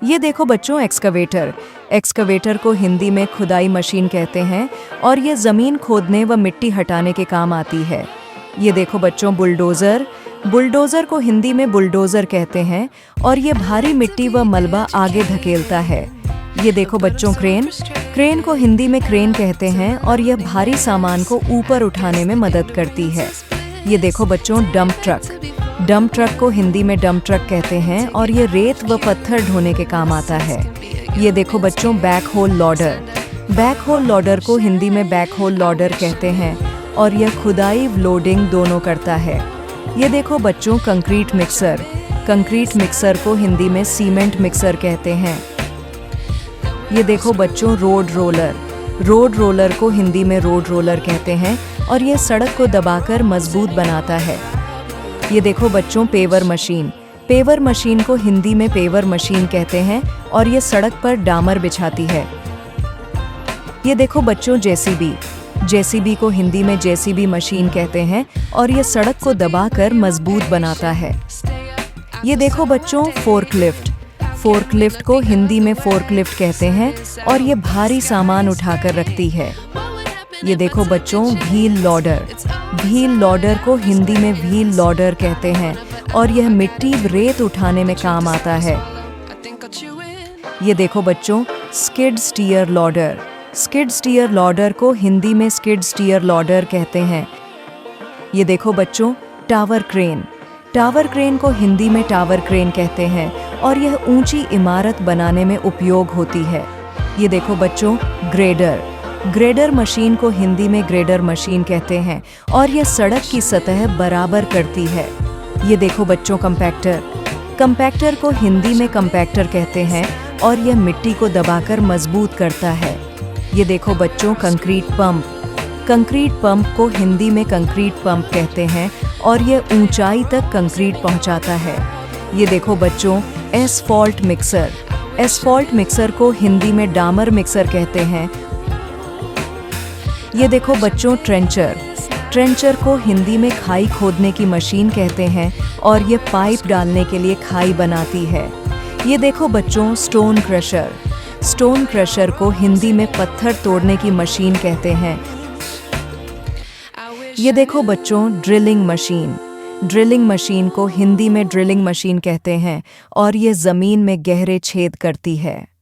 ये देखो बच्चों एक्सकवेटर। एक्सकवेटर को हिंदी में खुदाई मशीन कहते हैं और ये ज़मीन खोदने व मिट्टी हटाने के काम आती है। ये देखो बच्चों बुलडोज़र। बुलडोज़र को हिंदी में बुलडोज़र कहते हैं और ये भारी मिट्टी व मलबा आगे धकेलता है। ये देखो बच्चों क्रेन। क्रेन को हिंदी में क्रेन कहते हैं और यह भारी सामान को ऊपर उठाने में मदद करती है। ये देखो बच्चों डंप ट्रक। डंप ट्रक को हिंदी में डंप ट्रक कहते हैं और ये रेत व पत्थर ढोने के काम आता है। ये देखो बच्चों backhoe loader. Backhoe loader को हिंदी में बैक होल लॉडर कहते हैं और यह खुदाई व लोडिंग दोनों करता है। ये देखो बच्चों कंक्रीट मिक्सर। कंक्रीट मिक्सर को हिंदी में सीमेंट मिक्सर कहते हैं। ये देखो बच्चों रोड रोलर। रोड रोलर को हिंदी में रोड रोलर कहते हैं और यह सड़क को दबाकर मजबूत बनाता है। ये देखो बच्चों पेवर मशीन। पेवर मशीन को हिंदी में पेवर मशीन कहते हैं और ये सड़क पर डामर बिछाती है। ये देखो बच्चों जेसीबी। जेसीबी को हिंदी में जेसीबी मशीन कहते हैं और ये सड़क को दबाकर मजबूत बनाता है। ये देखो बच्चों फोर्कलिफ्ट। फोर्कलिफ्ट को हिंदी में फोर्कलिफ्ट कहते हैं और ये भारी सामान उठाकर रखती है। ये देखो बच्चों व्हील लॉडर। व्हील लॉडर को हिंदी में व्हील लॉडर कहते हैं और यह मिट्टी रेत उठाने में काम आता है। ये देखो बच्चों skid steer loader. Skid steer loader को हिंदी में स्किड स्टीयर लॉडर कहते हैं। ये देखो बच्चों टावर क्रेन। टावर क्रेन को हिंदी में टावर क्रेन कहते हैं और यह ऊंची इमारत बनाने में उपयोग होती है। ये देखो बच्चों ग्रेडर। ग्रेडर मशीन को हिंदी में ग्रेडर मशीन कहते हैं और यह सड़क की सतह बराबर करती है। ये देखो बच्चों कंपैक्टर। कंपैक्टर को हिंदी में कंपैक्टर कहते हैं और यह मिट्टी को दबाकर मजबूत करता है। ये देखो बच्चों कंक्रीट पंप। कंक्रीट पंप को हिंदी में कंक्रीट पंप कहते हैं और यह ऊंचाई तक कंक्रीट पहुंचाता है। ये देखो बच्चों एस्फॉल्ट मिक्सर। एस्फॉल्ट मिक्सर को हिंदी में डामर मिक्सर कहते हैं। ये देखो बच्चों ट्रेंचर। ट्रेंचर को हिंदी में खाई खोदने की मशीन कहते हैं और ये पाइप डालने के लिए खाई बनाती है। ये देखो बच्चों स्टोन क्रशर। स्टोन क्रशर को हिंदी में पत्थर तोड़ने की मशीन कहते हैं। ये देखो बच्चों ड्रिलिंग मशीन। ड्रिलिंग मशीन को हिंदी में ड्रिलिंग मशीन कहते हैं और ये ज़मीन में गहरे छेद करती है।